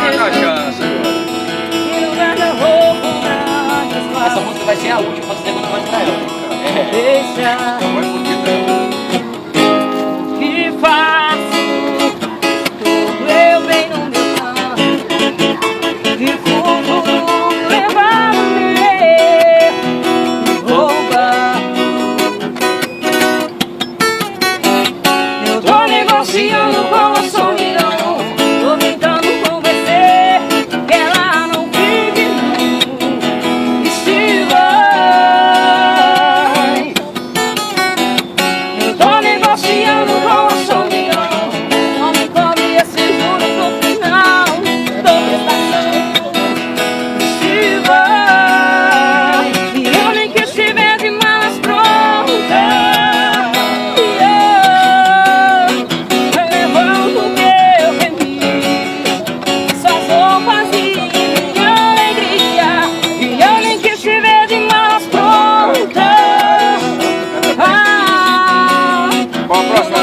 uma cachaça. Essa música vai ser a última, você lembra mais pra ela. Deixa que faço tudo eu bem no meu canto e fumo levar o meu rouba. Eu tô negociando com a solidão, tô tentando convencer que ela não vive não, e se vai. Eu tô negociando com a solidão, não me cobre esse juro pro final da prestação, e se vai. E eu nem que estiver de malas prontas, levando o que eu remi, essas roupas e minha alegria. E eu nem que estiver de malas prontas. Qual a próxima?